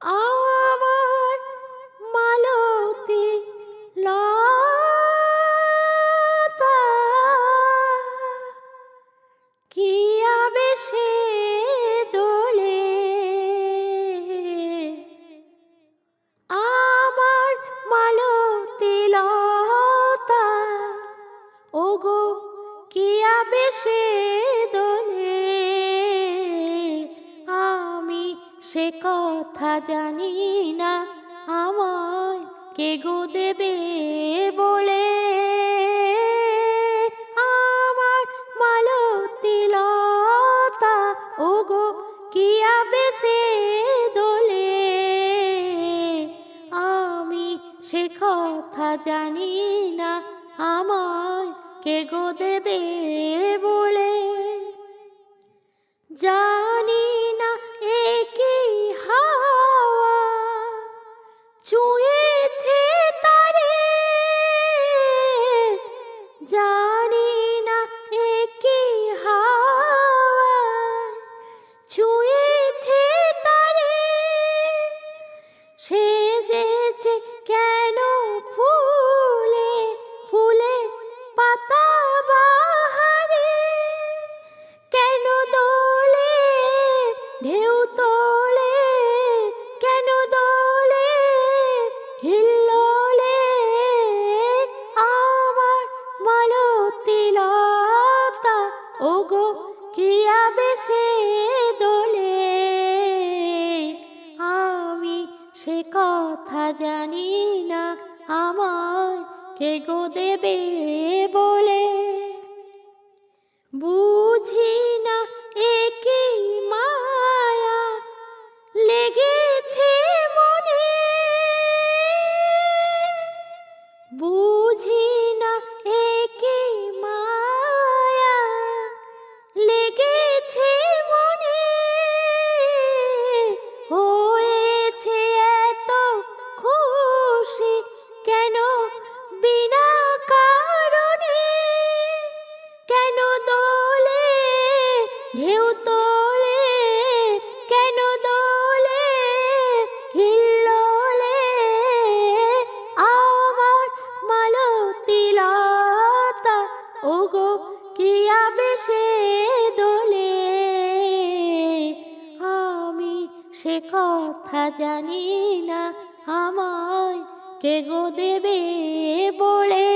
আমার মালতী লতা কি আবেশে দোলে, আমার মালতী লতা ওগো কি আবেশে দোলে, আমি সে কথা জানি না আমায় কে গো দেবে বলে। আমার মালতী লতা ওগো কি আবেশে দোলে, আমি সে কথা জানি না আমায় কে গো দেবে বলে। জানি না এ কি হাওয়া ছুঁয়েছে তারে, জানি না এ কি হাওয়া ছুঁয়েছে তারে, সেজেছে কেন ফুলে ফুলে পাতা বাহারে, কেন দোলে ঢেউ তোলে, কেন দোলে হিল্লোলে, আমার মালতী লতা ওগো কি আবেশে দোলে, আমি সে কথা জানি না আমায় কে গো দেবে বলে। বুঝি না এ কি মায়া লেগেছে মনে, বুঝি না এ কি মায়া লেগেছে মনে, হয়েছে এত খুশি কেন বিনা কারণে, কেন দোলে ঢেউ তোলে, কেন দোলে হিল্লোলে, আমার মালতী লতা ওগো কি আবেশে দোলে, আমি সে কথা জানি না আমায় কে গো দেবে বলে।